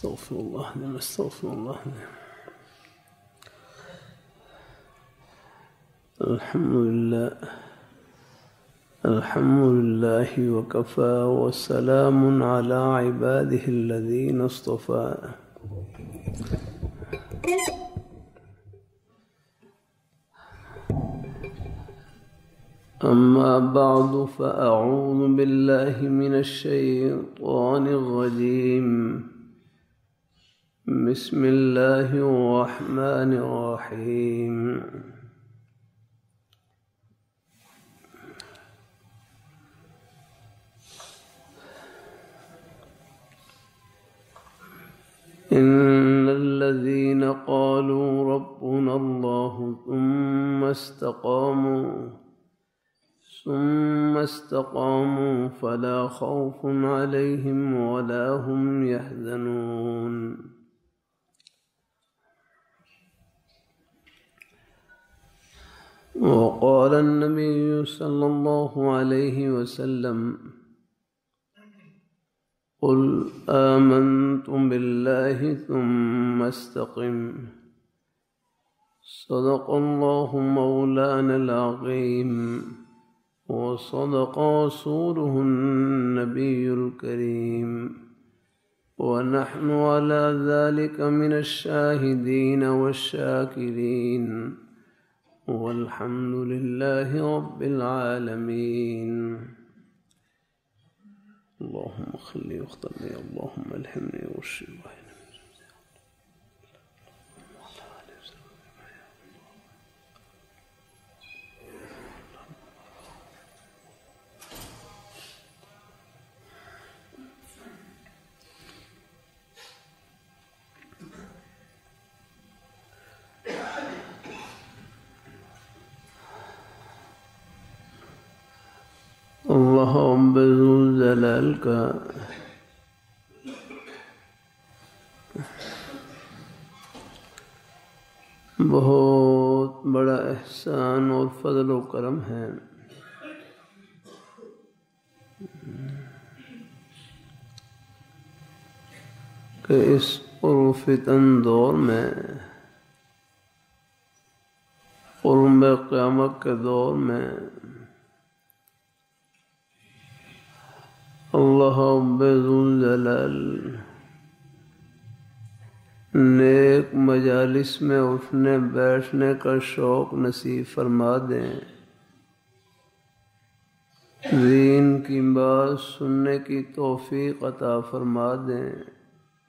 استغفر الله العظيم استغفر الله العظيم. الحمد لله وكفى وسلام على عباده الذين اصطفى. أما بعد فأعوذ بالله من الشيطان الرجيم. بسم الله الرحمن الرحيم. إن الذين قالوا ربنا الله ثم استقاموا فلا خوف عليهم ولا هم يحزنون. وقال النبي صلى الله عليه وسلم: قل آمنت بالله ثم استقم. صدق الله مولانا العظيم وصدق رسوله النبي الكريم ونحن على ذلك من الشاهدين والشاكرين والحمد لله رب العالمين. اللهم خلي واخترني اللهم الهمني والشفاء. اللہ رب ذوالجلال کا بہت بڑا احسان اور فضل و کرم ہے کہ اس پرفتن دور میں، قرب قیامت کے دور میں، اللہ رب ذوالجلال نیک مجالس میں اٹھنے بیٹھنے کا شوق نصیب فرما دیں، دین کی بات سننے کی توفیق عطا فرما دیں،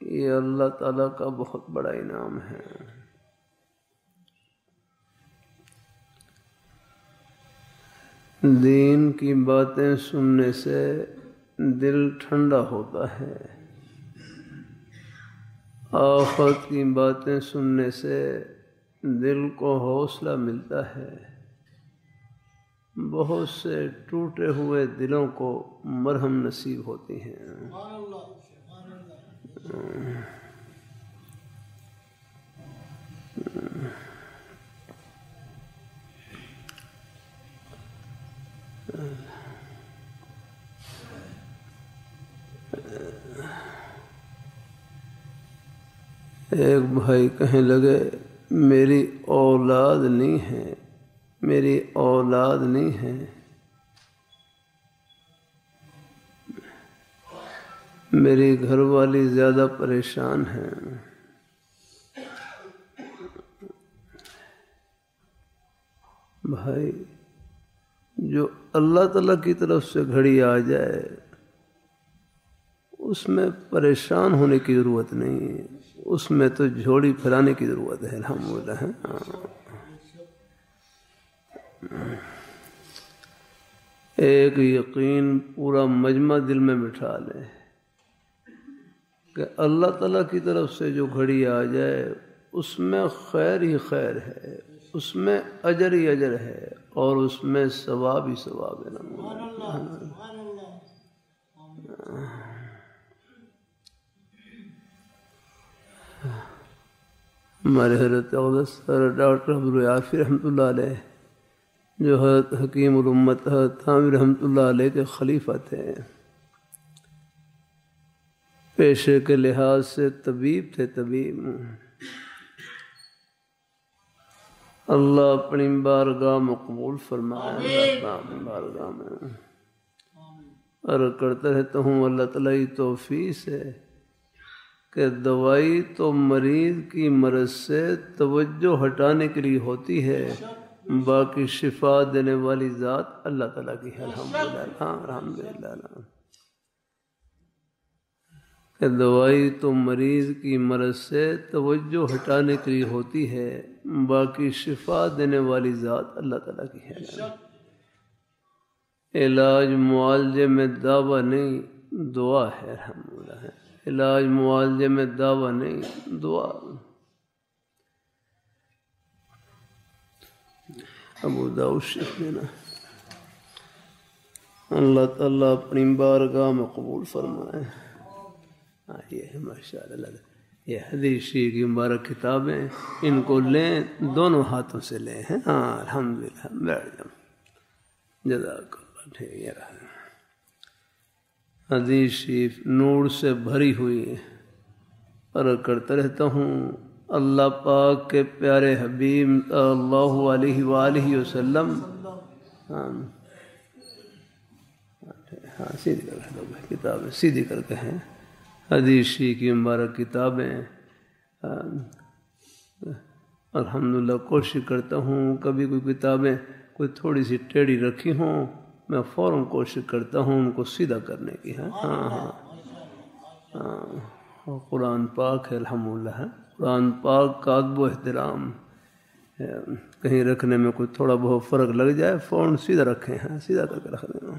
یہ اللہ تعالیٰ کا بہت بڑا انعام ہے۔ دین کی باتیں سننے سے دل ٹھنڈا ہوتا ہے، آخرت کی باتیں سننے سے دل کو حوصلہ ملتا ہے، بہت سے ٹوٹے ہوئے دلوں کو مرہم نصیب ہوتی ہیں۔ ایک بھائی کہنے لگے میری اولاد نہیں ہے، میری اولاد نہیں ہے، میری گھر والی زیادہ پریشان ہے۔ بھائی، جو اللہ تعالیٰ کی طرف سے گھڑی آ جائے اس میں پریشان ہونے کی ضرورت نہیں ہے، اس میں تو جھوڑی پھیلانے کی ضرورت ہے۔ الحمدللہ۔ ایک یقین پورا مجمع دل میں بٹھا لے کہ اللہ تعالیٰ کی طرف سے جو گھڑی آ جائے اس میں خیر ہی خیر ہے، اس میں اجر ہی اجر ہے، اور اس میں ثواب ہی ثواب ہے۔ ہمارے حضرت اقدس حضرت ڈاکٹر عبدالعافی رحمۃ اللہ علیہ، جو حضرت حکیم الامت حضرت تھانوی رحمۃ اللہ علیہ کے خلیفہ تھے، پیشے کے لحاظ سے طبیب تھے، طبیب۔ اللہ اپنی بارگاہ میں قبول فرمائے، اپنی بارگاہ میں عرض کرتا رہتا ہوں اللہ تعالیٰ کی توفیق سے کہ دوائی تو مریض کی مرض سے توجہ ہٹانے کے لیے ہوتی ہے، باقی شفا دینے والی ذات اللہ تعالیٰ کی ہے۔ الحمدللہ، الحمدللہ۔ کہ دوائی تو مریض کی مرض سے توجہ ہٹانے کے لیے ہوتی ہے، باقی شفا دینے والی ذات اللہ تعالیٰ کی ہے۔ علاج معالجے میں دعویٰ نہیں، دعا ہے۔ الحمدللہ، علاج معالجے میں دعویٰ نہیں، دعا۔ ابو داؤد شریف میں نا اللہ تعالیٰ اپنی بارگاہ میں قبول فرمائے۔ یہ ہے ماشاء اللہ، یہ حدیث شریف کی مبارک کتابیں، ان کو لیں، دونوں ہاتھوں سے لیں۔ ہاں الحمدللہ، بیٹھ جاؤ، جزاک اللہ۔ ٹھیک ہے، حدیث شریف نور سے بھری ہوئی ہے۔ عرض کرتا رہتا ہوں اللہ پاک کے پیارے حبیب صلی اللہ علیہ وآلہ وسلم، ہاں سیدھی کر دو کتابیں، سیدھی کر کے ہیں حدیث شریف کی مبارک کتابیں۔ الحمدللہ کوشش کرتا ہوں کبھی کوئی کتابیں کوئی تھوڑی سی ٹیڑھی رکھی ہوں، میں فوراً کوشش کرتا ہوں ان کو سیدھا کرنے کی۔ ہاں ہاں ہاں، قرآن پاک ہے، الحمدللہ ہے، قرآن پاک کا ادب و احترام ہے، کہیں رکھنے میں کوئی تھوڑا بہت فرق لگ جائے فوراً سیدھا رکھیں، ہاں سیدھا کر کے رکھ دینا۔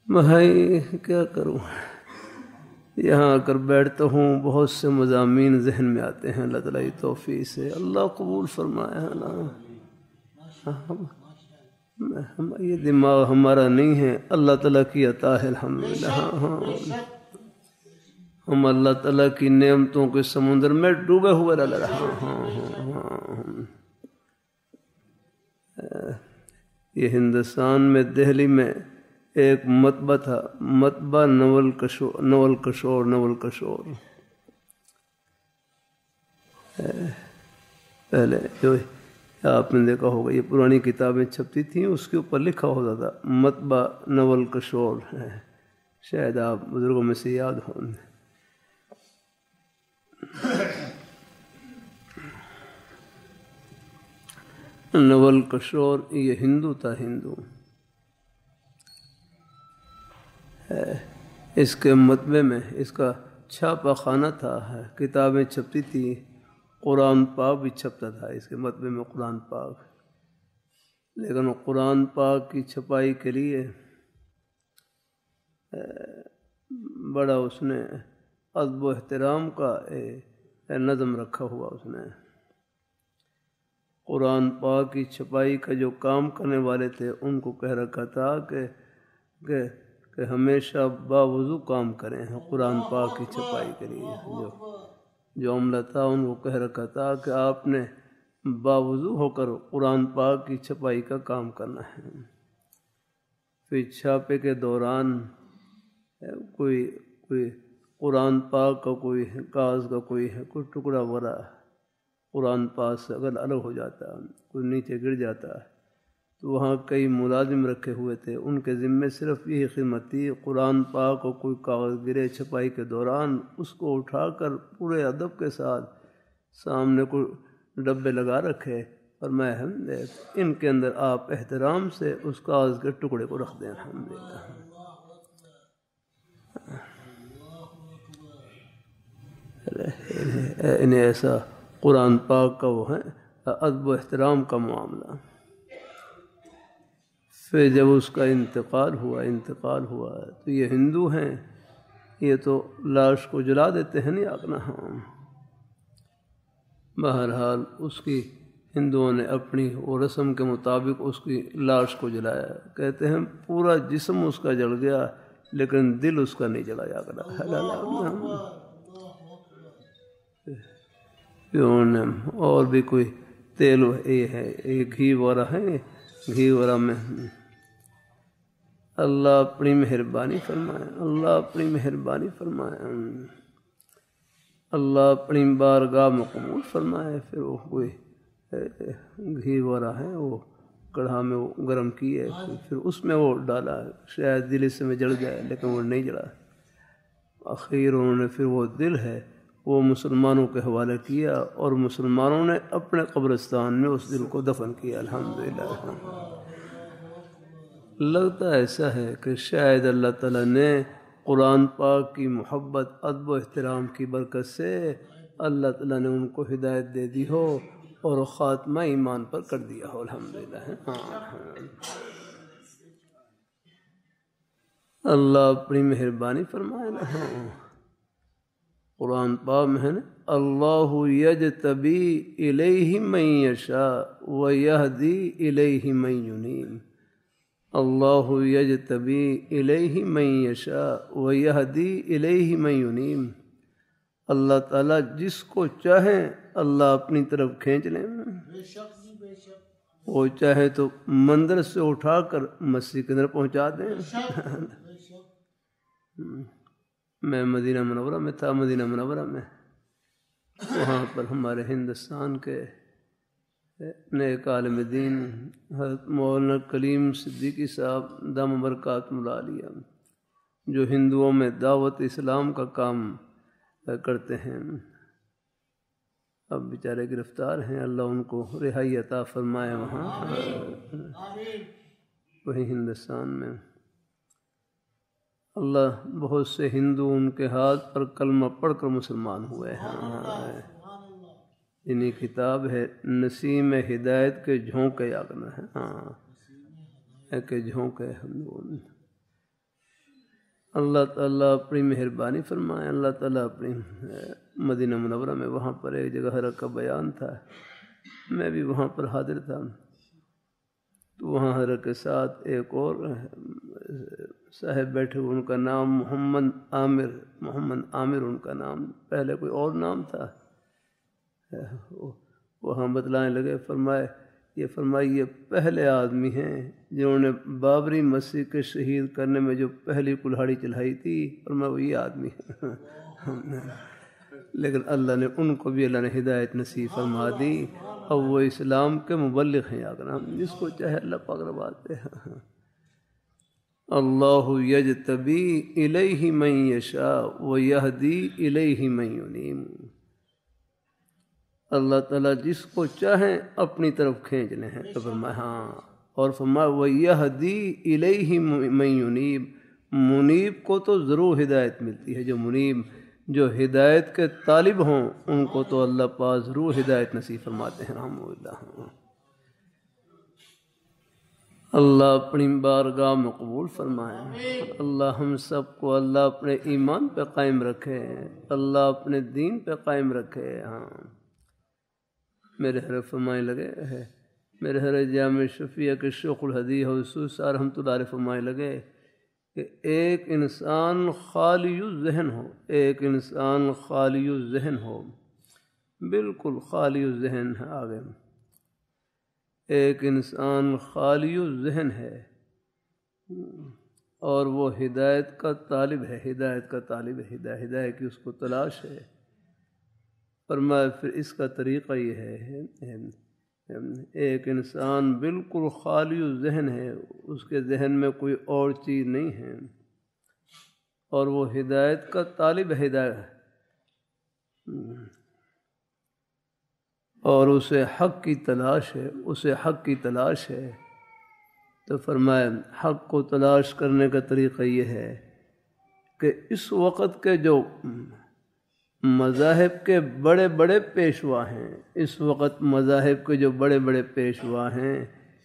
بھائی کیا کروں، یہاں آ کر بیٹھتا ہوں بہت سے مضامین ذہن میں آتے ہیں، اللہ تعالیٰ کی توفیق سے اللہ قبول فرمائے۔ یہ دماغ ہمارا نہیں ہے، اللہ تعالیٰ کی عطا ہے، الحمدللہ۔ ہاں ہم اللہ تعالیٰ کی نعمتوں کے سمندر میں ڈوبے ہوئے رہ رہا۔ یہ ہندوستان میں دہلی میں ایک مطبع تھا، مطبع نول کشور پہلے جو آپ نے دیکھا ہوگا یہ پرانی کتابیں چھپتی تھیں، اس کے اوپر لکھا ہوتا تھا مطبع نول کشور، شاید آپ بزرگوں میں سے یاد ہوں۔ نول کشور یہ ہندو تھا، ہندو۔ اس کے مطبعے میں اس کا چھاپا خانہ تھا، کتابیں چھپتی تھی، قرآن پاک بھی چھپتا تھا اس کے مطبعے میں، قرآن پاک۔ لیکن قرآن پاک کی چھپائی کے لیے بڑا اس نے ادب و احترام کا نظم رکھا ہوا، اس نے قرآن پاک کی چھپائی کا جو کام کرنے والے تھے ان کو کہہ رکھا تھا کہ ہمیشہ باوضو کام کریں قرآن پاک کی چھپائی کے لیے۔ جو عملہ تھا ان کو کہہ رکھا تھا کہ آپ نے باوضو ہو کر قرآن پاک کی چھپائی کا کام کرنا ہے۔ پھر چھاپے کے دوران کوئی قرآن پاک کا کوئی کاغذ کا کوئی ٹکڑا وغیرہ قرآن پاک سے اگر الگ ہو جاتا، کوئی نیچے گر جاتا، تو وہاں کئی ملازم رکھے ہوئے تھے، ان کے ذمے صرف یہی خدمت تھی قرآن پاک کو کوئی کاغذ گرے چھپائی کے دوران اس کو اٹھا کر پورے ادب کے ساتھ سامنے کوئی ڈبے لگا رکھے، اور میں ان کے اندر آپ احترام سے اس کاغذ کے ٹکڑے کو رکھ دیں۔ الحمدللہ انہیں ایسا قرآن پاک کا وہ ہے ادب و احترام کا معاملہ۔ پھر جب اس کا انتقال ہوا تو یہ ہندو ہیں، یہ تو لاش کو جلا دیتے ہیں نہیں اپنا۔ ہاں بہرحال اس کی ہندوؤں نے اپنی وہ رسم کے مطابق اس کی لاش کو جلایا، کہتے ہیں پورا جسم اس کا جل گیا لیکن دل اس کا نہیں جلایا گیا۔ اور بھی کوئی تیل یہ ہے، یہ گھی وغیرہ ہے، گھی وغیرہ میں اللہ اپنی مہربانی فرمائے، اللہ اپنی مہربانی فرمائے، اللہ اپنی بارگاہ میں قبول فرمائے۔ پھر وہ کوئی گھی وغیرہ ہے وہ کڑھا میں وہ گرم کیے، پھر اس میں وہ ڈالا، شاید دل اس میں جل جائے لیکن وہ نہیں جلا۔ آخر انہوں نے پھر وہ دل ہے وہ مسلمانوں کے حوالے کیا اور مسلمانوں نے اپنے قبرستان میں اس دل کو دفن کیا۔ الحمدللہ۔ لگتا ایسا ہے کہ شاید اللہ تعالیٰ نے قرآن پاک کی محبت، ادب و احترام کی برکت سے اللہ تعالیٰ نے ان کو ہدایت دے دی ہو اور خاتمہ ایمان پر کر دیا ہو۔ الحمدللہ۔ اللہ اپنی مہربانی فرمائے نا۔ قرآن پاک میں ہے نا، اللہ یجتبی الیہ من یشاء ویہدی الیہ من ینیب۔ اللہ یجتبی الیہ من یشاء ویہدی الیہ من ینیب۔ اللہ تعالیٰ جس کو چاہے اللہ اپنی طرف کھینچ لیں، وہ چاہے تو مندر سے اٹھا کر مسجد کے اندر پہنچا دیں۔ میں مدینہ منورہ میں تھا، مدینہ منورہ میں وہاں پر ہمارے ہندوستان کے نیک عالم دین حضرت مولانا کلیم صدیقی صاحب دام برکاتہ العالیہ، جو ہندوؤں میں دعوت اسلام کا کام کرتے ہیں، اب بیچارے گرفتار ہیں، اللہ ان کو رہائی عطا فرمائے۔ وہاں وہی ہندوستان میں اللہ بہت سے ہندو ان کے ہاتھ پر کلمہ پڑھ کر مسلمان ہوئے ہیں۔ انہیں کتاب ہے نسیم ہدایت کے جھونکے یاگنا ہے، کہ جھونکے۔ اللہ تعالیٰ اپنی مہربانی فرمائے۔ اللہ تعالیٰ اپنی مدینہ منورہ میں وہاں پر ایک جگہ حضرت کا بیان تھا، میں بھی وہاں پر حاضر تھا، تو وہاں حضرت کے ساتھ ایک اور صاحب بیٹھے، ان کا نام محمد عامر ان کا نام، پہلے کوئی اور نام تھا۔ وہاں بتلانے لگے، یہ پہلے آدمی ہیں جنہوں نے بابری مسجد کے شہید کرنے میں جو پہلی کلہاڑی چلائی تھی، فرمایا وہ یہ آدمی ہے۔ لیکن اللہ نے ان کو بھی اللہ نے ہدایت نصیب فرما دی، اب وہ اسلام کے مبلغ ہیں۔ یاگنا جس کو چاہے اللہ پاک رواتے ہیں۔ اللہ یجتبی الیہ من یشاء ویہدی الیہ من ینیب۔ اللہ تعالیٰ جس کو چاہیں اپنی طرف کھینچنے ہیں، تو فرمایا اور فرمایا ویہدی الیہ من ینیب۔ منیب کو تو ضرور ہدایت ملتی ہے، جو ہدایت کے طالب ہوں ان کو تو اللہ پاک ضرور ہدایت نصیب فرماتے ہیں۔ الحمدللہ۔ اللہ اپنی بارگاہ میں قبول فرمائے۔ اللہ ہم سب کو اللہ اپنے ایمان پہ قائم رکھے، اللہ اپنے دین پہ قائم رکھے۔ میرے حضرت فرمائے لگے ہے، میرے حضرت جامع شفیع کے شیخ الحدیث حضور صاحب رحمۃ اللہ علیہ فرمائے لگے کہ ایک انسان خالی الذہن ہو، ایک انسان خالی الذہن ہو، بالکل خالی الذہن ہے، آگے ایک انسان خالی الذہن ہے اور وہ ہدایت کا طالب ہے، ہدایت کی اس کو تلاش ہے۔ فرمایا پھر اس کا طریقہ یہ ہے، ایک انسان بالکل خالی الذہن ہے، اس کے ذہن میں کوئی اور چیز نہیں ہے، اور وہ ہدایت کا طالب ہے، اور اسے حق کی تلاش ہے، تو فرمایا حق کو تلاش کرنے کا طریقہ یہ ہے کہ اس وقت کے جو مذاہب کے بڑے بڑے پیشوا ہیں، اس وقت مذاہب کے جو بڑے بڑے پیشوا ہیں،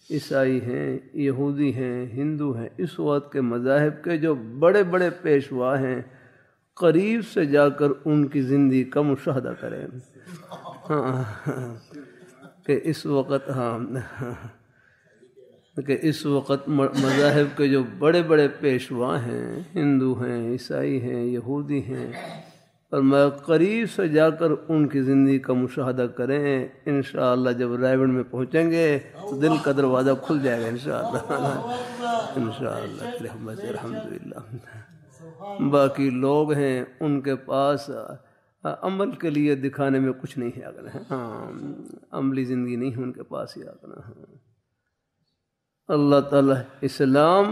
عیسائی ہیں، یہودی ہیں، ہندو ہیں، اس وقت کے مذاہب کے جو بڑے بڑے پیشوا ہیں، قریب سے جا کر ان کی زندگی کا مشاہدہ کریں کہ اس وقت مذاہب کے جو بڑے بڑے پیشوا ہیں، ہندو ہیں، عیسائی ہیں، یہودی ہیں، اور میں قریب سے جا کر ان کی زندگی کا مشاہدہ کریں، انشاءاللہ جب رائے گڑھ میں پہنچیں گے تو دل کا دروازہ کھل جائے گا انشاءاللہ۔ انشاءاللہ کی رحمت الحمدللہ۔ باقی لوگ ہیں ان کے پاس عمل کے لیے دکھانے میں کچھ نہیں ہے اگر ہاں عملی زندگی نہیں ہے ان کے پاس ہی اگر ہاں۔ اللہ تعالیٰ اسلام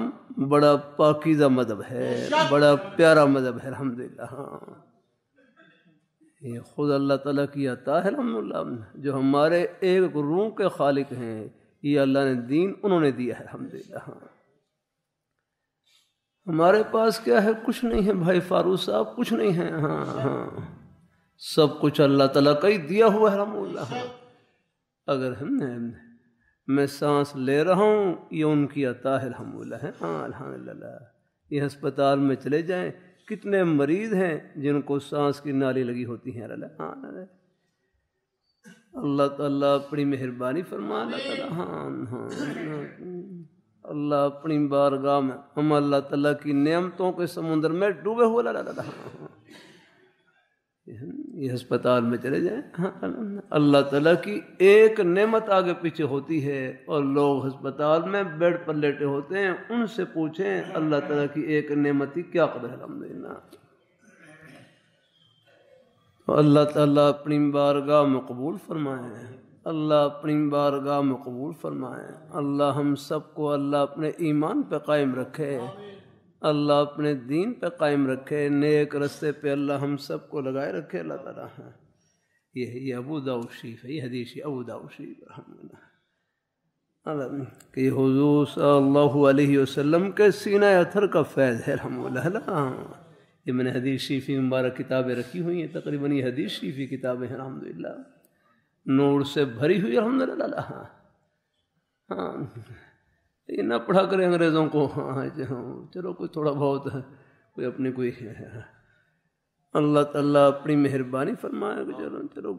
بڑا پاکیزہ مذہب ہے، بڑا پیارا مذہب ہے الحمدللہ ہاں۔ یہ خود اللہ تعالیٰ کی عطا ہے الحمدللہ، جو ہمارے ایک روح کے خالق ہیں، یہ اللہ نے دین انہوں نے دیا ہے الحمدللہ ہاں۔ ہمارے پاس کیا ہے؟ کچھ نہیں ہے بھائی فاروق صاحب، کچھ نہیں ہے ہاں ہاں، سب کچھ اللہ تعالیٰ کا ہی دیا ہوا ہے الحمدللہ ہاں۔ اگر میں سانس لے رہا ہوں یہ ان کی عطا ہے الحمدللہ ہے ہاں الحمدللہ۔ یہ ہسپتال میں چلے جائیں، کتنے مریض ہیں جن کو سانس کی نالی لگی ہوتی ہیں اللہ تعالیٰ اپنی مہربانی فرما اللہ تعالیٰ ہاں ہاں اللہ اپنی بارگاہ میں ہم اللہ تعالیٰ کی نعمتوں کے سمندر میں ڈوبے ہوئے ہاں۔ یہ ہسپتال میں چلے جائیں اللہ تعالیٰ کی ایک نعمت آگے پیچھے ہوتی ہے اور لوگ ہسپتال میں بیڈ پر لیٹے ہوتے ہیں، ان سے پوچھیں اللہ تعالیٰ کی ایک نعمت کی کیا قدر ہے الحمدللہ۔ اللہ تعالیٰ اپنی بارگاہ میں قبول فرمائے، اللہ اپنی بارگاہ میں قبول فرمائے، اللہ ہم سب کو اللہ اپنے ایمان پہ قائم رکھے، اللہ اپنے دین پہ قائم رکھے، نیک رستے پہ اللہ ہم سب کو لگائے رکھے اللہ تعالیٰ ہے۔ یہ ابو داؤد شریف ہے، یہ حدیث ابو داؤد شریف الحمدللہ کہ یہ حضور صلی اللہ علیہ وسلم کے سینہ اطہر کا فیض ہے الحمدللہ۔ یہ میں نے حدیث شریفی مبارک کتابیں رکھی ہوئی ہیں، تقریباً یہ حدیث شریفی کتابیں ہیں الحمدللہ، نور سے بھری ہوئی الحمدللہ ہاں۔ یہ نہ پڑھا کریں انگریزوں کو ہاں چلو کوئی تھوڑا بہت ہے کوئی اپنی کوئی اللہ تعالیٰ اپنی مہربانی فرمائے چلو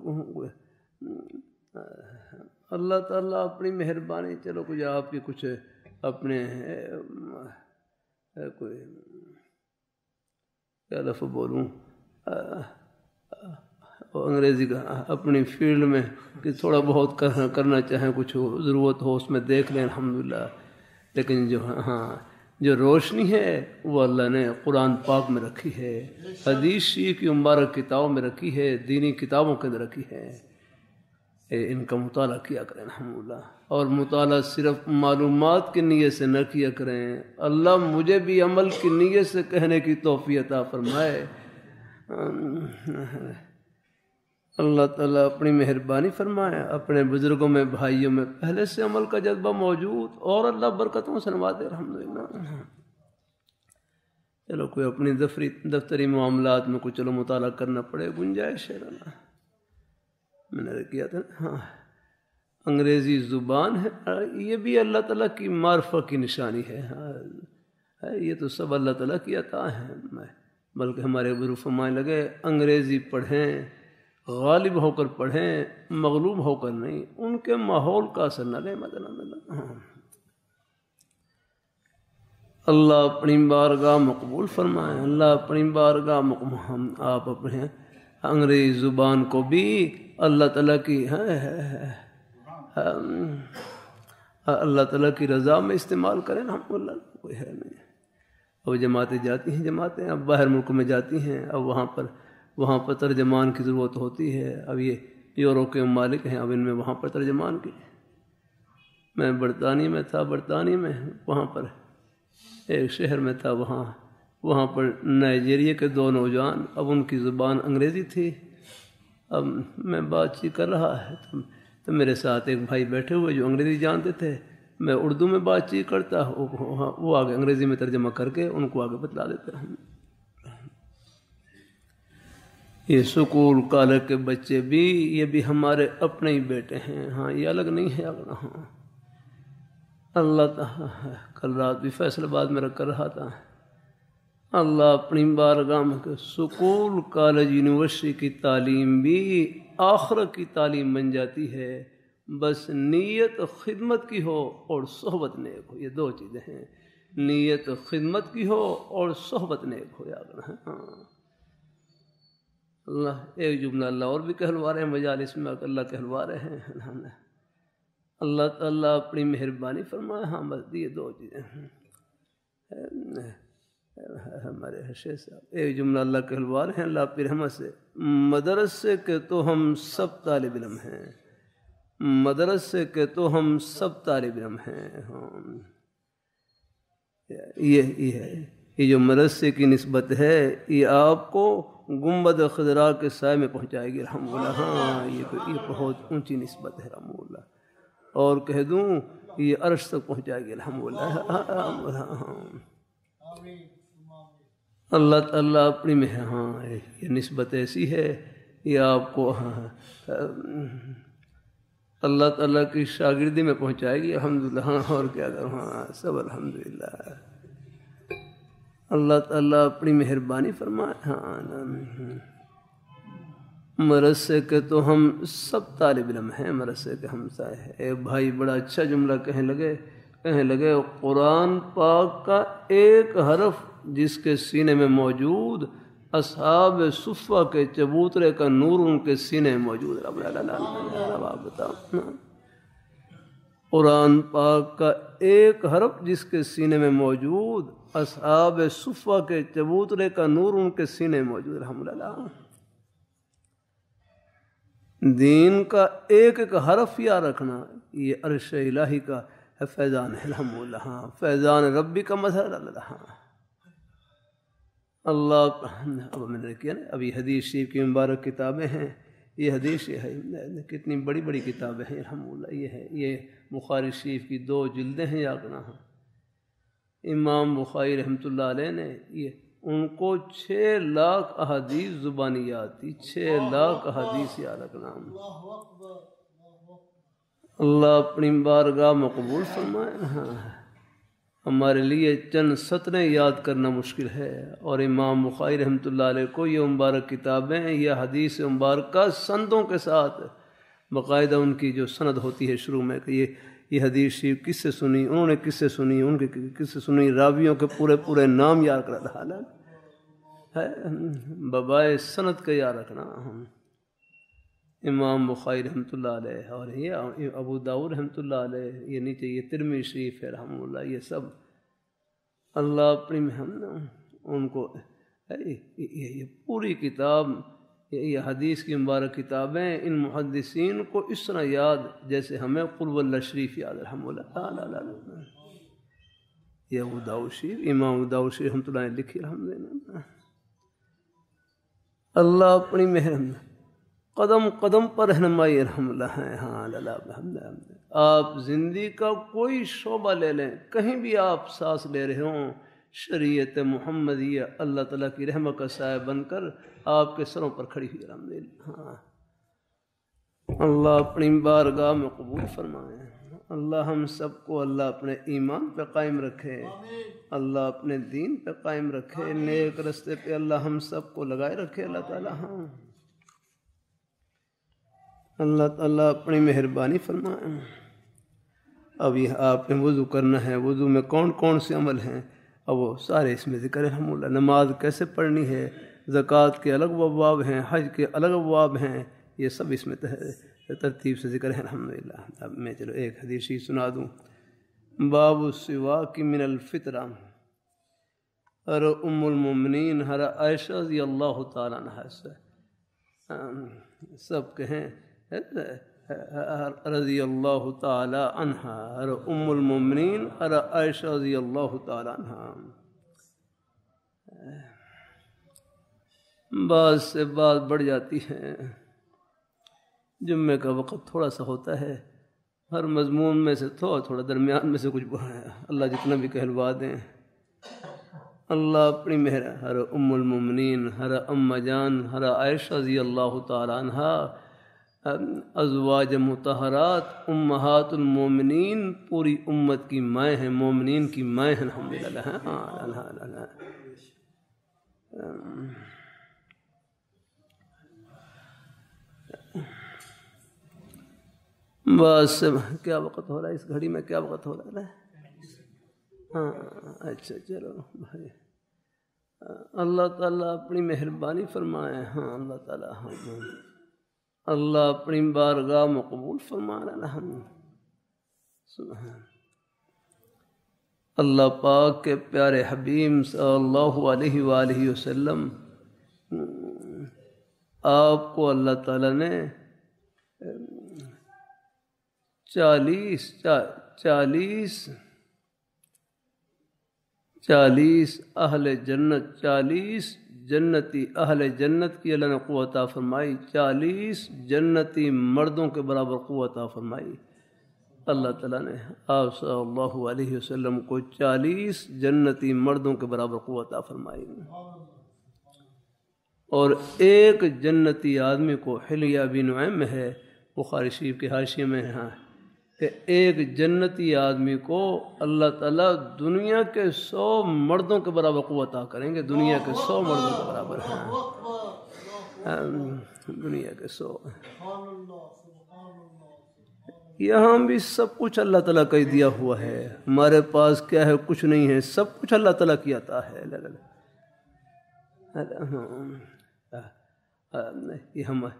اللہ تعالیٰ اپنی مہربانی چلو کچھ آپ کی کچھ اپنے کوئی کیا لفظ بولوں انگریزی کا اپنی فیلڈ میں کہ تھوڑا بہت کرنا چاہیں کچھ ضرورت ہو اس میں دیکھ لیں الحمدللہ، لیکن جو روشنی ہے وہ اللہ نے قرآن پاک میں رکھی ہے، حدیث شریف کی مبارک کتابوں میں رکھی ہے، دینی کتابوں کے اندر رکھی ہے، ان کا مطالعہ کیا کریں الحمدللہ۔ اور مطالعہ صرف معلومات کی نیت سے نہ کیا کریں، اللہ مجھے بھی عمل کی نیت سے کہنے کی توفیق عطا فرمائے۔ اللہ تعالیٰ اپنی مہربانی فرمائے، اپنے بزرگوں میں بھائیوں میں پہلے سے عمل کا جذبہ موجود اور اللہ برکتوں سے نوازے الحمدللہ۔ چلو کوئی اپنی دفتری معاملات میں کچھ چلو مطالعہ کرنا پڑے، گنجائش ہے اللہ۔ میں نے کیا تھا ہاں انگریزی زبان ہے، یہ بھی اللہ تعالیٰ کی معرفت کی نشانی ہے ہاں، یہ تو سب اللہ تعالیٰ کی عطا ہے، بلکہ ہمارے بزرگ فرمانے لگے انگریزی پڑھیں، غالب ہو کر پڑھیں، مغلوب ہو کر نہیں، ان کے ماحول کا اثر نہ لیں مطلب۔ اللہ اپنی بارگاہ مقبول فرمائیں، اللہ اپنی بارگاہ آپ اپنے انگریزی زبان کو بھی اللہ تعالیٰ کی اللہ تعالیٰ کی رضا میں استعمال کریں الحمدللہ، کوئی ہے نہیں۔ اب جماعتیں جاتی ہیں، جماعتیں اب باہر ملک میں جاتی ہیں، اب وہاں پر ترجمان کی ضرورت ہوتی ہے، اب یہ یورپ کے ممالک ہیں، اب ان میں وہاں پر ترجمان کی۔ میں برطانیہ میں تھا، برطانیہ میں وہاں پر ایک شہر میں تھا، وہاں پر نائجیریا کے 2 نوجوان، اب ان کی زبان انگریزی تھی، اب میں بات چیت کر رہا ہے تو میرے ساتھ ایک بھائی بیٹھے ہوئے جو انگریزی جانتے تھے، میں اردو میں بات چیت کرتا، وہ آگے انگریزی میں ترجمہ کر کے ان کو آگے بتلا دیتے ہیں۔ یہ سکول کالج کے بچے بھی، یہ بھی ہمارے اپنے ہی بیٹے ہیں ہاں، یہ الگ نہیں ہے ہاں۔ اللہ تعالیٰ کل رات بھی فیصل آباد میں رکھ کر رہا تھا، اللہ اپنی بارگاہ میں سکول کالج یونیورسٹی کی تعلیم بھی آخرت کی تعلیم بن جاتی ہے، بس نیت خدمت کی ہو اور صحبت نیک ہو، یہ 2 چیزیں ہیں، نیت خدمت کی ہو اور صحبت نیک ہو یاد رہے ہاں۔ اللہ ایک جملہ اللہ اور بھی کہلوا رہے ہیں مجالس میں، اللہ کہلوا رہے ہیں، اللہ تعالیٰ اپنی مہربانی فرمائے ہاں، بس یہ 2 چیزیں ہیں۔ ہمارے حشے صاحب ایک جملہ اللہ کے حلوار ہیں اللہ کی رحمت سے، مدرسے کے تو ہم سب طالب علم ہیں، مدرسے کے تو ہم سب طالب علم ہیں۔ یہ جو مدرسے کی نسبت ہے یہ آپ کو گنبد خضرا کے سائے میں پہنچائے گی رحمہ اللہ۔ ہاں یہ بہت اونچی نسبت ہے رحمہ اللہ، اور کہہ دوں یہ عرش تک پہنچائے گی رحمہ اللہ۔ اللہ تعالیٰ اپنی میں ہاں یہ نسبت ایسی ہے یہ آپ کو اللہ تعالیٰ کی شاگردی میں پہنچائے گی الحمدللہ۔ ہاں اور کیا کروں، ہاں سب الحمدللہ، اللہ تعالیٰ اپنی مہربانی فرمائے۔ ہاں مدرسے کے تو ہم سب طالب علم ہیں، مدرسے کے ہم سائے ہیں۔ ایک بھائی بڑا اچھا جملہ کہنے لگے قرآن پاک کا ایک حرف جس کے سینے میں موجود، اصحاب صفہ کے چبوترے کا نور ان کے سینے میں موجود۔ قرآن پاک کا ایک حرف جس کے سینے میں موجود، اصحاب صفہ کے چبوترے کا نور ان کے سینے میں موجود۔ الحمدللہ دین کا ایک ایک حرف یاد رکھنا یہ عرش الہی کا ہے فیضان ہے الحمدللہ۔ ہاں فیضان ربی کا مظہر اللہ۔ اللہ اب میں نے کیا نا، ابھی حدیث شریف کی مبارک کتابیں ہیں، یہ حدیث یہ ہے کتنی بڑی بڑی کتابیں ہیں الحمدللہ۔ یہ ہے یہ بخاری شریف کی 2 جلدیں ہیں یا کنا ہیں۔ امام بخاری رحمۃ اللہ علیہ نے یہ ان کو 6 لاکھ احادیث زبانی یاد تھی، 6 لاکھ احادیث یاد رکھنا۔ اللہ اپنی بارگاہ میں قبول فرمائے۔ ہمارے لیے چند سطریں یاد کرنا مشکل ہے، اور امام بخاری رحمۃ اللہ علیہ کو یہ مبارک کتابیں یہ حدیث مبارکہ سندوں کے ساتھ باقاعدہ ان کی جو سند ہوتی ہے شروع میں کہ یہ حدیث شریف کس سے سنی، انہوں نے کس سے سنی، ان کے کس سے سنی، راویوں کے پورے نام یاد کر رہا ہے ببائے سند کا یاد رکھنا۔ امام بخاری رحمۃ اللہ علیہ، اور یہ ابو داؤد رحمۃ اللہ علیہ، یہ نیچے یہ ترمذی شریف ہے رحمہ اللہ، یہ سب اللہ اپنی ان کو یہ پوری کتاب یہ حدیث کی مبارک کتابیں ان محدثین کو اس طرح یاد جیسے ہمیں قل واللہ شریف یاد رحمہ اللہ۔ یہ ابو داؤد شریف امام ابو داؤد شریف رحمۃ اللہ نے لکھی الحمدللہ۔ اللہ اپنی مہربانی قدم قدم پر رہنمائی رحمہ اللہ ہے۔ ہاں اللہ آپ زندگی کا کوئی شعبہ لے لیں، کہیں بھی آپ سانس لے رہے ہوں، شریعت محمدیہ اللہ تعالیٰ کی رحمت کا سایہ بن کر آپ کے سروں پر کھڑی ہوئی الحمدللہ۔ ہاں اللہ اپنی بارگاہ میں قبول فرمائے۔ اللہ ہم سب کو اللہ اپنے ایمان پہ قائم رکھے، اللہ اپنے دین پہ قائم رکھے، نیک رستے پہ اللہ ہم سب کو لگائے رکھے اللہ تعالیٰ۔ ہاں اللہ تعالیٰ اپنی مہربانی فرمائے۔ اب یہ آپ نے وضو کرنا ہے، وضو میں کون کون سے عمل ہیں اب وہ سارے اس میں ذکر ہے رحمہ اللہ۔ نماز کیسے پڑھنی ہے، زکوٰۃ کے الگ ابواب ہیں، حج کے الگ ابواب ہیں، یہ سب اس میں ترتیب سے ذکر ہے الحمدللہ۔ اب میں چلو ایک حدیث ہی سنا دوں۔ باب السواک من الفطرہ، ہر ام المؤمنین ہر عائشہ رضی اللہ تعالیٰ عنہ سے سب کہیں رضی اللہ تعالی عنہ، ہر ام المؤمنین ہر عائشہ رضی اللہ تعالی عنہ۔ بعض سے بات بڑھ جاتی ہے، جمعے کا وقت تھوڑا سا ہوتا ہے، ہر مضمون میں سے تھوڑا درمیان میں سے کچھ اللہ جتنا بھی کہلوا دیں۔ اللہ اپنی مہر ہر ام المؤمنین ہر اماں جان ہر عائشہ رضی اللہ تعالی عنہ ازواج مطہرات امہات المومنین پوری امت کی مائیں ہیں، مومنین کی مائیں ہیں الحمدللہ۔ بس کیا وقت ہو رہا ہے اس گھڑی میں، کیا وقت ہو رہا ہے؟ ہاں اچھا چلو بھائی، اللہ تعالیٰ اپنی مہربانی فرمائے۔ ہاں اللہ تعالیٰ اللہ اپنی بارگاہ میں قبول فرمائے۔ اللہ پاک کے پیارے حبیب صلی اللہ علیہ وآلہ وسلم آپ کو اللہ تعالیٰ نے 40 اہل جنت، 40 جنتی اہل جنت کی اللہ نے قوت عطا فرمائی، 40 جنتی مردوں کے برابر قوت عطا فرمائی۔ اللہ تعالیٰ نے آپ صلی اللہ علیہ وسلم کو 40 جنتی مردوں کے برابر قوت عطا فرمائی، اور ایک جنتی آدمی کو حلیہ بن نعیم میں ہے، بخاری شریف کے حاشیے میں ہے کہ ایک جنتی آدمی کو اللہ تعالیٰ دنیا کے 100 مردوں کے برابر قوت عطا کریں گے، دنیا کے 100 مردوں کے برابر ہیں، دنیا کے 100۔ یہاں بھی سب کچھ اللہ تعالیٰ کا ہی دیا ہوا ہے، ہمارے پاس کیا ہے؟ کچھ نہیں ہے، سب کچھ اللہ تعالیٰ کی عطا ہے۔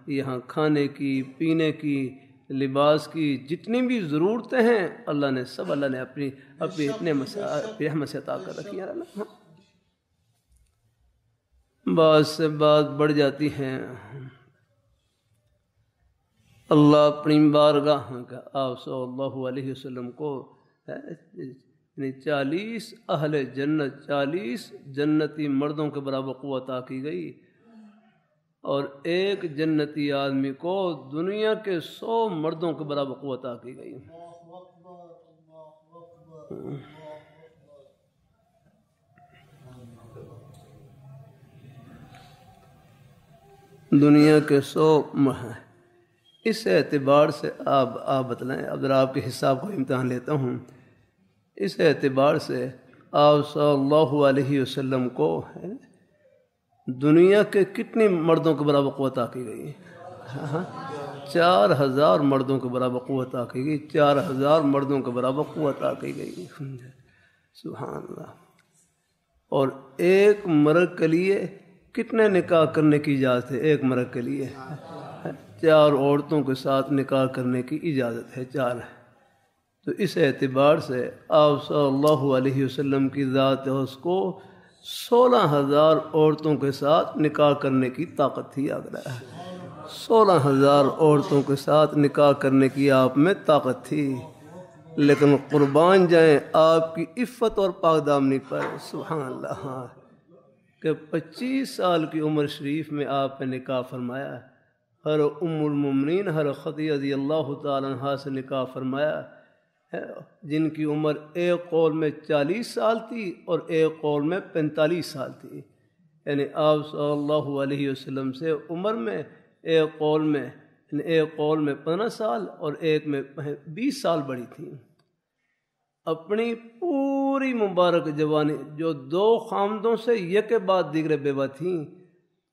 یہاں کھانے کی، پینے کی، لباس کی جتنی بھی ضرورتیں ہیں اللہ نے سب اپنی رحمت سے عطا کر رکھی ہیں۔ بعض سے بات بڑھ جاتی ہے، اللہ اپنی بارگاہ کا آپ صلی اللہ علیہ وسلم کو 40 اہل جنت، 40 جنتی مردوں کے برابر قوت عطا کی گئی، اور ایک جنتی آدمی کو دنیا کے 100 مردوں کے برابر قوت عطا کی گئی۔ دنیا کے 100 اس اعتبار سے آپ بتلائیں، اب ذرا آپ کے حساب کو امتحان لیتا ہوں۔ اس اعتبار سے آپ صلی اللہ علیہ وسلم کو دنیا کے کتنے مردوں کے برابر قوت عطا کی گئی؟ 4000 مردوں کے برابر قوت عطا کی گئی، 4000 مردوں کے برابر قوت عطا کی گئی، سبحان اللہ۔ اور ایک مرد کے لیے کتنے نکاح کرنے کی اجازت ہے؟ ایک مرد کے لیے 4 عورتوں کے ساتھ نکاح کرنے کی اجازت ہے، 4۔ تو اس اعتبار سے آپ صلی اللہ علیہ وسلم کی ذات اس کو 16,000 عورتوں کے ساتھ نکاح کرنے کی طاقت تھی۔ 16,000 عورتوں کے ساتھ نکاح کرنے کی آپ میں طاقت تھی، لیکن قربان جائیں آپ کی عفت اور پاک دامنی پر، سبحان اللہ، کہ 25 سال کی عمر شریف میں آپ نے نکاح فرمایا، ہر ام المومنین ہر خدیجہ رضی اللہ تعالیٰ عنہا سے نکاح فرمایا، جن کی عمر ایک قول میں 40 سال تھی اور ایک قول میں 45 سال تھی، یعنی آپ صلی اللہ علیہ وسلم سے عمر میں ایک قول میں 15 سال اور ایک میں 20 سال بڑی تھی۔ اپنی پوری مبارک جوانی جو 2 خامدوں سے یک بعد دیگر بیوہ تھیں،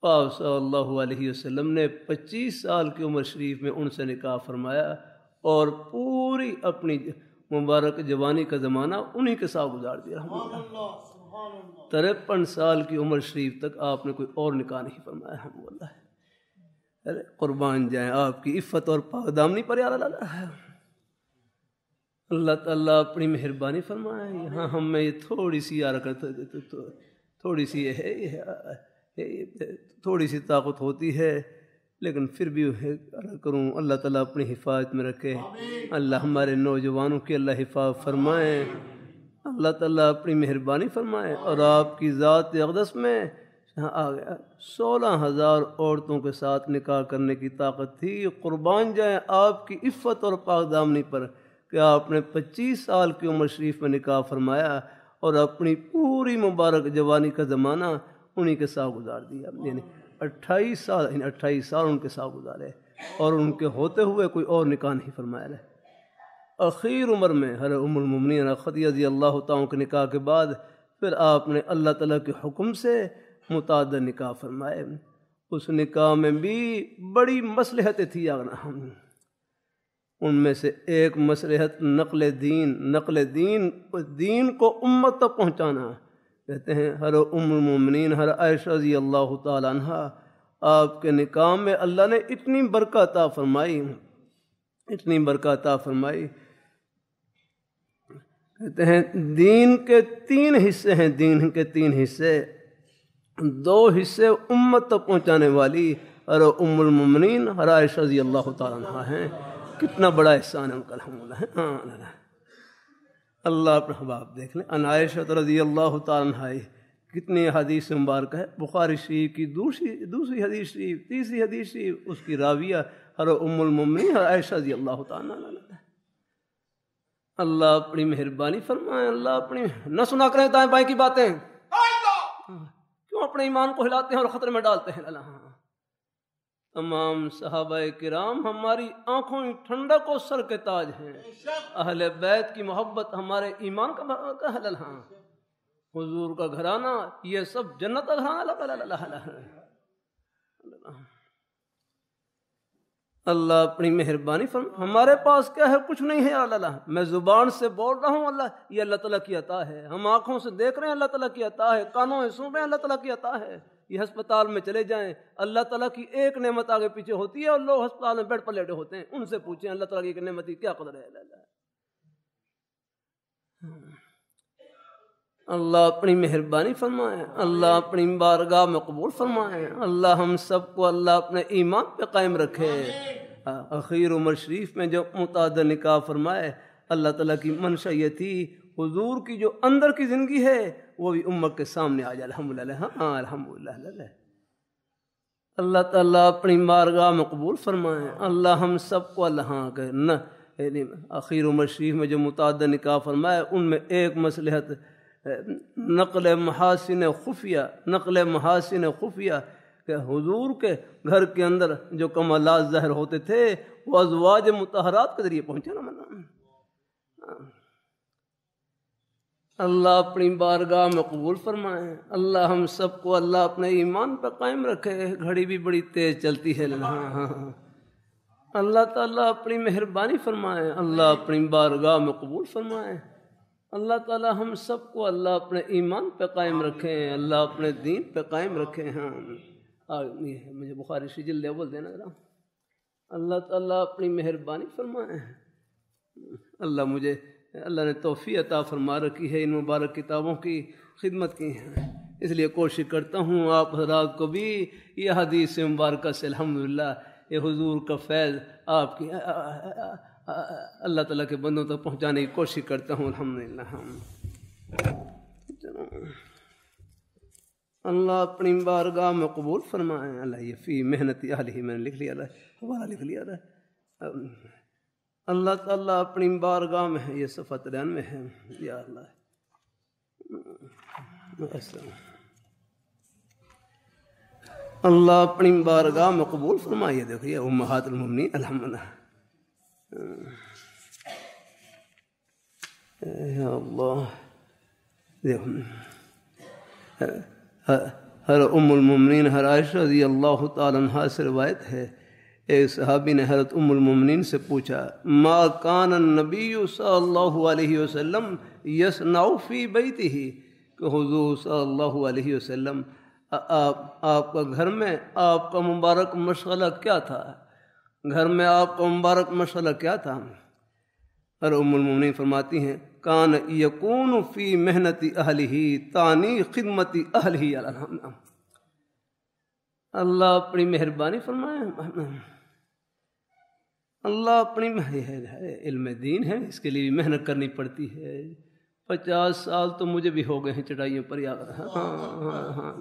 آپ صلی اللہ علیہ وسلم نے 25 سال کی عمر شریف میں ان سے نکاح فرمایا، اور پوری اپنی مبارک جوانی کا زمانہ انہی کے ساتھ گزار دیا۔ 53 سال کی عمر شریف تک آپ نے کوئی اور نکاح نہیں فرمایا، الحمدللہ۔ ارے قربان جائیں آپ کی عفت اور پاک دامنی پر یار اللہ تعالیٰ اپنی مہربانی فرمائے۔ یہاں ہم میں یہ تھوڑی سی تھوڑی سی طاقت ہوتی ہے، لیکن پھر بھی کروں، اللہ تعالیٰ اپنی حفاظت میں رکھے، اللہ ہمارے نوجوانوں کی اللہ حفاظت فرمائے، اللہ تعالیٰ اپنی مہربانی فرمائے۔ اور آپ کی ذات اقدس میں 16,000 عورتوں کے ساتھ نکاح کرنے کی طاقت تھی۔ قربان جائیں آپ کی عفت اور پاک دامنی پر کہ آپ نے 25 سال کی عمر شریف میں نکاح فرمایا اور اپنی پوری مبارک جوانی کا زمانہ انہی کے ساتھ گزار دیا، یعنی 28 سال ان کے ساتھ گزارے، اور ان کے ہوتے ہوئے کوئی اور نکاح نہیں فرمایا ہے۔ اخیر عمر میں ہر ام المومنین خدیجہ رضی اللہ تعالیٰ کے نکاح کے بعد پھر آپ نے اللہ تعالیٰ کے حکم سے متعدد نکاح فرمائے۔ اس نکاح میں بھی بڑی مصلحتیں تھیں، ان میں سے ایک مصلحت نقل دین کو امت تک پہنچانا۔ کہتے ہیں ہر ام المومنین ہر عائشہ رضی اللہ تعالی عنہا، آپ کے نکاح میں اللہ نے اتنی برکت عطا فرمائی کہتے ہیں دین کے 3 حصے ہیں، دین کے 3 حصے، 2 حصے امت تک پہنچانے والی اور ام المؤمنین عائشہ رضی اللہ تعالیٰ عنہ ہیں۔ کتنا بڑا احسان ہے ان کا، الحمدللہ۔ اللہ اپنا حباب دیکھ لیں، ان عائشہ رضی اللہ تعالیٰ عنہ، کتنی حدیث مبارک ہے، بخاری شریف کی دوسری حدیث شریف، تیسری حدیث شریف، اس کی راویہ اور ام المؤمنین عائشہ رضی اللہ تعالیٰ عنہ۔ اللہ اپنی مہربانی فرمائے، اللہ اپنی نہ سنا کریں دائیں بائیں کی باتیں، کیوں اپنے ایمان کو ہلاتے ہیں اور خطرے میں ڈالتے ہیں۔ تمام صحابہ کرام ہماری آنکھوں کی ٹھنڈک و سر کے تاج ہیں، اہل بیت کی محبت ہمارے ایمان کا حلل ہے، حضور کا گھرانہ یہ سب جنت کا گھرانہ۔ اللہ اپنی مہربانی فرما، ہمارے پاس کیا ہے؟ کچھ نہیں ہے اللہ، میں زبان سے بول رہا ہوں اللہ، یہ اللہ تعالیٰ کی عطا ہے، ہم آنکھوں سے دیکھ رہے ہیں اللہ تعالیٰ کی عطا ہے، کانوں سے سن رہے ہیں اللہ تعالیٰ کی عطا ہے، یہ ہسپتال میں چلے جائیں اللہ تعالیٰ کی ایک نعمت آگے پیچھے ہوتی ہے اور لوگ ہسپتال میں بیڈ پر لیٹے ہوتے ہیں، ان سے پوچھیں اللہ تعالیٰ کی ایک نعمت کی کیا قدر ہے۔ اللہ اپنی مہربانی فرمائے، اللہ اپنی بارگاہ میں قبول فرمائے، اللہ ہم سب کو اللہ اپنے ایمان پہ قائم رکھے۔ اخیر عمر شریف میں جو متعدد نکاح فرمائے، اللہ تعالیٰ کی منشا یہ تھی حضور کی جو اندر کی زندگی ہے وہ بھی امت کے سامنے آ جائے، الحمدللہ۔ ہاں الحمدللہ، اللہ تعالیٰ اپنی بارگاہ میں قبول فرمائے، اللہ ہم سب کو اللہ اخیر عمر شریف میں جو متعدد نکاح فرمائے ان میں ایک مصلحت نقل محاسن خفیہ کہ حضور کے گھر کے اندر جو کمالات ظاہر ہوتے تھے وہ ازواج مطہرات کے ذریعے پہنچے نا۔ اللہ اپنی بارگاہ میں قبول فرمائے، اللہ ہم سب کو اللہ اپنے ایمان پہ قائم رکھے۔ گھڑی بھی بڑی تیز چلتی ہے، اللہ تعالیٰ اپنی مہربانی فرمائے، اللہ اپنی بارگاہ میں قبول فرمائے، اللہ تعالیٰ ہم سب کو اللہ اپنے ایمان پہ قائم رکھیں، اللہ اپنے دین پہ قائم رکھیں۔ ہاں مجھے بخاری شریف جلد اول دینا ذرا۔ اللہ تعالیٰ اپنی مہربانی فرمائے، اللہ نے توفیق عطا فرما رکھی ہے ان مبارک کتابوں کی خدمت کی ہے، اس لیے کوشش کرتا ہوں آپ حضرات کو بھی یہ حدیث مبارکہ سے الحمدللہ یہ حضور کا فیض آپ کی اللہ تعالیٰ کے بندوں تک پہنچانے کی کوشش کرتا ہوں الحمدللہ۔ اللہ اپنی بارگاہ میں قبول فرمائے، اللہ یہ فی محنت اہلہ میں نے لکھ لیا، حوالہ لکھ لیا، اللہ تعالیٰ اپنی بارگاہ میں ہے، یہ صفحہ 93 ہے، یا اللہ اللہ اپنی بارگاہ میں قبول فرمائیے۔ دیکھو یہ امہات المؤمنین الحمدللہ، یا اللہ ہر ام المؤمنین ہر عائشہ رضی اللہ تعالیٰ عنہا سے روایت ہے، ایک صحابی نے حضرت ام المؤمنین سے پوچھا ما کان النبی صلی اللہ علیہ وسلم یصنع فی بیتہ، کہ حضور صلی اللہ علیہ وسلم آپ کا گھر میں آپ کا مبارک مشغلہ کیا تھا، گھر میں آپ کا مبارک مشغلہ کیا تھا؟ اور ام المؤمنین فرماتی ہیں کان یکون فی محنت اہلہ تانی خدمت اہلہ۔ اللہ اپنی مہربانی فرمائے، اللہ اپنی علم دین ہے، اس کے لیے بھی محنت کرنی پڑتی ہے۔ 50 سال تو مجھے بھی ہو گئے ہیں چٹائیوں پر یاد رہا، ہاں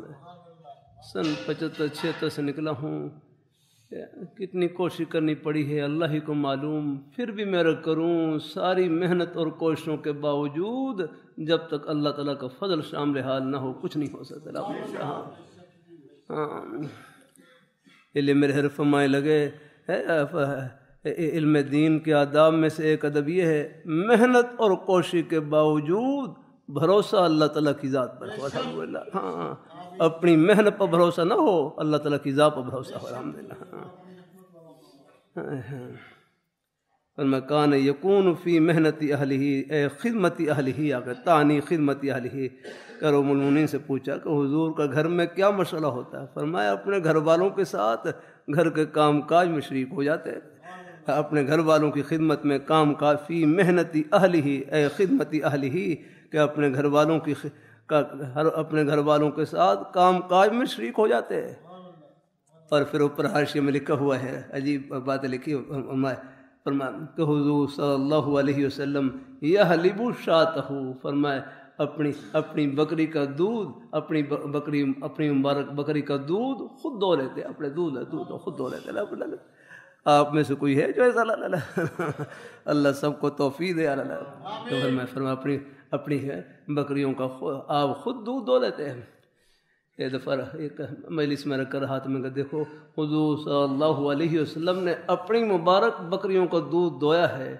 سن 75-76 سے نکلا ہوں، کتنی کوشش کرنی پڑی ہے اللہ ہی کو معلوم، پھر بھی میں کروں ساری محنت اور کوششوں کے باوجود جب تک اللہ تعالیٰ کا فضل شامل حال نہ ہو کچھ نہیں ہو سکتا۔ علم میرے حرف فرمائے لگے، علم دین کے آداب میں سے ایک ادب یہ ہے محنت اور کوشش کے باوجود بھروسہ اللہ تعالیٰ کی ذات پر ہو، الحمدللہ۔ ہاں اپنی محنت پر بھروسہ نہ ہو، اللہ تعالیٰ کی ذات پر بھروسہ ہو، الحمدللہ۔ فرمایا کان یکون فی محنت اہلہ خدمت اہلہ، تانی خدمت اہلہ۔ کرو ام المؤمنین سے پوچھا کہ حضور کا گھر میں کیا مشغلہ ہوتا ہے؟ فرمایا اپنے گھر والوں کے ساتھ گھر کے کام کاج میں شریک ہو جاتے، اپنے گھر والوں کی خدمت میں کام کافی محنتی اہل ہی اے خدمتی اہل ہی کہ اپنے گھر والوں کی اپنے گھر والوں کے ساتھ کام کاج میں شریک ہو جاتے ہیں۔ اور پھر اوپر حاشیے میں لکھا ہوا ہے، عجیب باتیں لکھی فرمایا کہ حضور صلی اللہ علیہ وسلم یحلب شاتہ، فرمائے اپنی بکری کا دودھ، اپنی مبارک بکری کا دودھ خود دو لیتے، اپنے دودھ خود دو لیتے۔ آپ میں سے کوئی ہے جو ایسا؟ اللہ سب کو توفیق دے۔ تو فرمایا اپنی بکریوں کا آپ خود دودھ دو لیتے ہیں۔ ایک دفعہ ایک مجلس میں رکھ کر ہاتھ میں دیکھو حضور صلی اللہ علیہ وسلم نے اپنی مبارک بکریوں کا دودھ دویا ہے،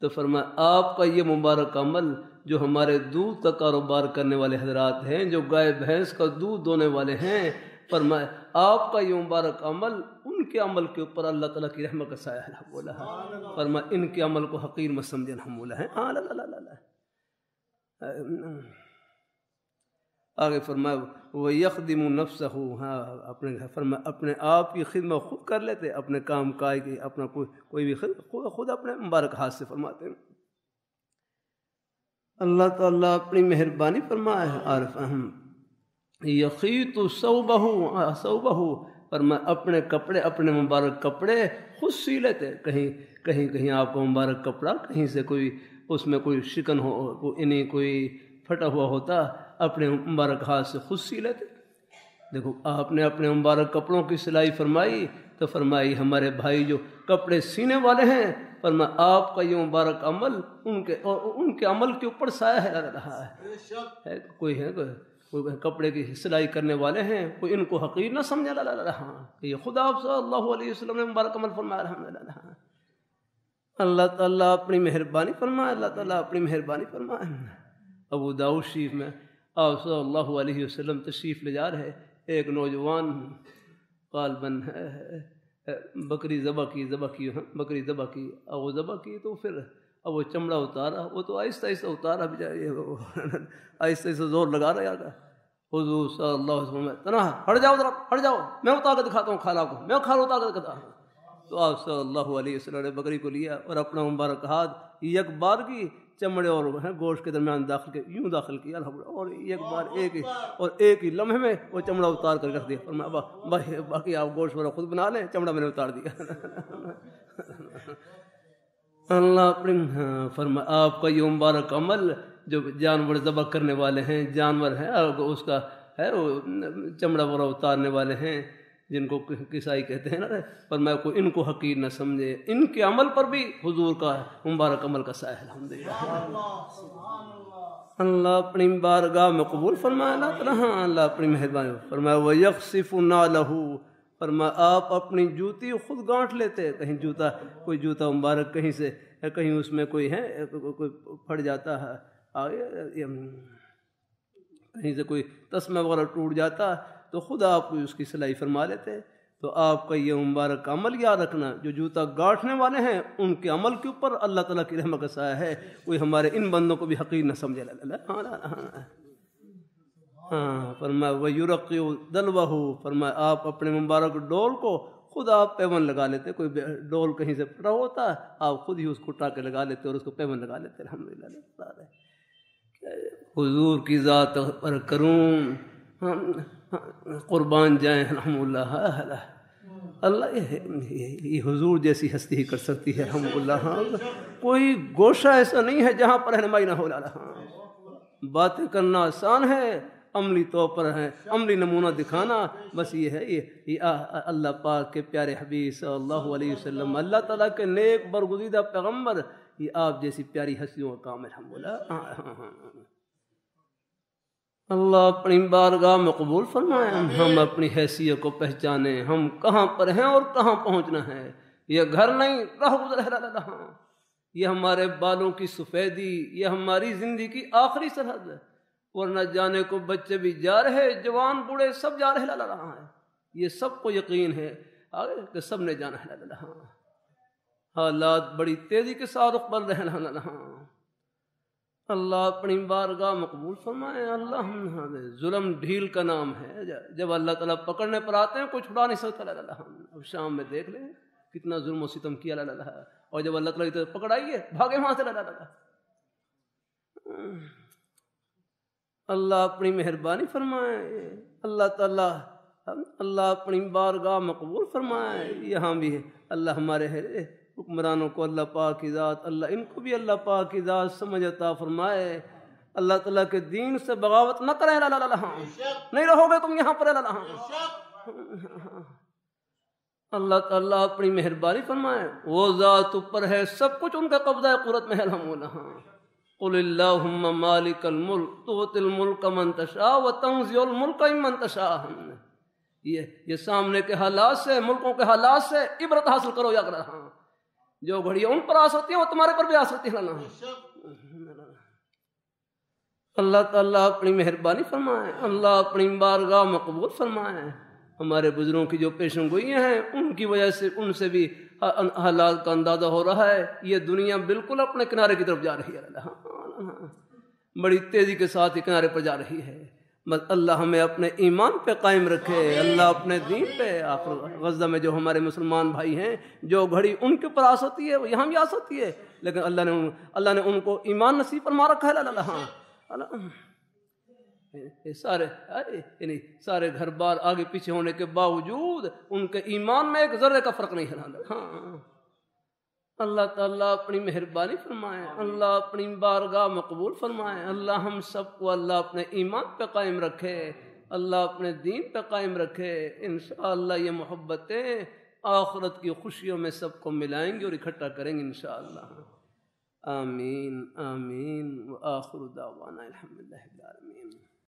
تو فرمایا آپ کا یہ مبارک عمل جو ہمارے دودھ کا کاروبار کرنے والے حضرات ہیں، جو گائے بھینس کا دودھ دونے والے ہیں، فرمایا آپ کا یہ مبارک عمل ان کے عمل کے اوپر اللہ تعالیٰ کی رحمت کا سایہ ہے۔ بولا فرمایا ان کے عمل کو حقیر مت سمجھیں، ہم بولا ہے۔ آگے فرمایا وَيَخْدِمُ نَفْسَهُ، ہاں فرمایا اپنے آپ کی خدمت خود کر لیتے، اپنے کام کاج کی اپنا کوئی بھی خود اپنے مبارک ہاتھ سے فرماتے ہیں۔ اللہ تعالیٰ اپنی مہربانی فرمائے عارف یخیط ثوبہ، فرمایا اپنے کپڑے، اپنے مبارک کپڑے خود سی لیتے۔ کہیں آپ کو مبارک کپڑا کہیں سے کوئی اس میں کوئی شکن ہو، کوئی پھٹا ہوا ہوتا، اپنے مبارک ہاتھ سے خود سی لیتے۔ دیکھو آپ نے اپنے مبارک کپڑوں کی سلائی فرمائی تو فرمائی ہمارے بھائی جو کپڑے سینے والے ہیں، فرمایا آپ کا یہ مبارک عمل ان کے عمل کے اوپر سایہ ہے رہا ہے۔ کوئی کپڑے کی سلائی کرنے والے ہیں، کوئی ان کو حقیر نہ سمجھا رہا، یہ خدا آپ صلی اللہ علیہ وسلم نے مبارک عمل فرمایا۔ الحمدللہ اللہ تعالیٰ اپنی مہربانی فرمائے، اللہ تعالیٰ اپنی مہربانی فرمائے۔ ابو داؤد شریف میں آپ صلی اللہ علیہ وسلم تشریف لے جا رہے، ایک نوجوان غالباً بکری ذبح کی بکری ذبح کی، اب وہ ذبح کی تو پھر اب وہ چمڑا اتارا، وہ تو آہستہ آہستہ اتارا بھی جائے، آہستہ آہستہ زور لگا رہا تھا۔ حضور صلی اللہ علیہ وسلم تنہا ہٹ جاؤ، میں اتار کے دکھاتا ہوں کھالا کو، میں کھالا اتار کے دکھاتا ہوں۔ تو آپ صلی اللہ علیہ وسلم نے بکری کو لیا اور اپنا مبارک ہاتھ یک بار کی چمڑے اور گوشت کے درمیان داخل کیا، اور ایک بار ایک ہی لمحے میں وہ چمڑا اتار کر رکھ دیا۔ فرمایا باقی آپ گوشت والا خود بنا لیں، چمڑا میں نے اتار دیا۔ اللہ فرمایا آپ کا یہ مبارک عمل جو جانور ذبح کرنے والے ہیں، جانور ہیں اس کا ہے وہ چمڑا وغیرہ اتارنے والے ہیں جن کو کسائی کہتے ہیں نا، فرمایا کوئی ان کو حقیر نہ سمجھے، ان کے عمل پر بھی حضور کا مبارک عمل کا سایہ ہے۔ الحمدللہ اللہ اپنی بارگاہ میں قبول فرمائے، اللہ اپنی مہربانی فرمایا وَيَخْصِفُ نَعْلَهُ، فرمایا آپ اپنی جوتی خود گانٹھ لیتے، کہیں کوئی جوتا مبارک کہیں اس میں کوئی پھٹ جاتا ہے، کہیں سے کوئی تسمہ وغیرہ ٹوٹ جاتا تو خود آپ اس کی سلائی فرما لیتے۔ تو آپ کا یہ مبارک عمل یاد رکھنا، جو جوتا گاٹھنے والے ہیں ان کے عمل کے اوپر اللہ تعالیٰ کی رحمت کا سایہ ہے، کوئی ہمارے ان بندوں کو بھی حقیر نہ سمجھے۔ فرمایا وَيُرَقِّعُ دَلْوَهُ، فرمایا آپ اپنے مبارک ڈول کو خود آپ پیون لگا لیتے، کوئی ڈول کہیں سے پھٹا ہوتا آپ خود ہی اس کو اٹھا کے لگا لیتے اور اس کو پیون لگا لیتے۔ الحمدللہ حضور کی ذات پر کروں قربان جائیں، الحمدللہ اللہ یہ حضور جیسی ہستی ہی کر سکتی ہے۔ الحمدللہ کوئی گوشہ ایسا نہیں ہے جہاں پر رہنمائی نہ ہو۔ باتیں کرنا آسان ہے، عملی طور پر ہے، عملی نمونہ دکھانا بس یہ ہے، یہ اللہ پاک کے پیارے حبیب صلی اللہ علیہ وسلم، اللہ تعالیٰ کے نیک برگزیدہ پیغمبر، یہ آپ جیسی پیاری ہستیوں کا کام ہے۔ الحمدللہ اللہ اپنی بارگاہ میں قبول فرمائے، ہم اپنی حیثیت کو پہچانیں، ہم کہاں پر ہیں اور کہاں پہنچنا ہے۔ یہ گھر نہیں، راہ گزر رہا، یہ ہمارے بالوں کی سفیدی، یہ ہماری زندگی کی آخری سرحد ہے، ورنہ جانے کو بچے بھی جا رہے، جوان بوڑھے سب جا رہا ہے، یہ سب کو یقین ہے کہ سب نے جانا ہے۔ حالات بڑی تیزی کے ساتھ رخ بن رہے ہیں۔ اللہ اپنی بارگاہ مقبول فرمائے۔ اللہ ظلم ڈھیل کا نام ہے، جب اللہ تعالیٰ پکڑنے پر آتے ہیں کوئی چھڑا نہیں سکتا۔ اب شام میں دیکھ لیں کتنا ظلم و ستم کیا لا لا لا، اور جب اللہ تعالیٰ کی طرف پکڑائیے بھاگے وہاں سے لا لا لا۔ اللہ اپنی مہربانی فرمائے، اللہ تعالیٰ اللہ اپنی بارگاہ مقبول فرمائے۔ یہاں بھی ہے اللہ ہمارے حکمرانوں کو اللہ پاک کی ذات، اللہ ان کو بھی اللہ پاک کی ذات سمجھ عطا فرمائے، اللہ تعالیٰ کے دین سے بغاوت نہ کریں، لا لا لا نہیں رہو گے تم یہاں پر، لا لا۔ اللہ تعالیٰ اپنی مہربانی فرمائے، وہ ذات اوپر ہے، سب کچھ ان کا قبضہ قدرت میں ہے۔ قل اللہم مالک الملک تؤتی الملک من تشاء وتنزع الملک ممن تشاء۔ یہ سامنے کے حالات سے، ملکوں کے حالات سے عبرت حاصل کرو یا کر، جو گھڑیاں ان پر آ سکتی ہیں وہ تمہارے پر بھی آ سکتی ہیں۔ اللہ تعالیٰ اپنی مہربانی فرمائے، اللہ اپنی بارگاہ مقبول فرمائے۔ ہمارے بزرگوں کی جو پیشن گوئیاں ہیں ان کی وجہ سے ان سے بھی حالات کا اندازہ ہو رہا ہے، یہ دنیا بالکل اپنے کنارے کی طرف جا رہی ہے، بڑی تیزی کے ساتھ یہ کنارے پر جا رہی ہے۔ بس اللہ ہمیں اپنے ایمان پہ قائم رکھے، اللہ اپنے دین پہ۔ غزہ میں جو ہمارے مسلمان بھائی ہیں، جو گھڑی ان کے اوپر آ سکتی ہے وہ یہاں بھی آ سکتی ہے، لیکن اللہ نے ان کو ایمان نصیب فرما رکھا ہے۔ اللہ سارے گھر بار آگے پیچھے ہونے کے باوجود ان کے ایمان میں ایک ذرے کا فرق نہیں ہے۔ اللہ تعالیٰ اپنی مہربانی فرمائے، اللہ اپنی بارگاہ مقبول فرمائے، اللہ ہم سب کو اللہ اپنے ایمان پہ قائم رکھے، اللہ اپنے دین پہ قائم رکھے۔ انشاءاللہ یہ محبتیں آخرت کی خوشیوں میں سب کو ملائیں گے اور اکٹھا کریں گے انشاءاللہ۔ آمین آمین وآخر دعوانا الحمدللہ رب العالمین۔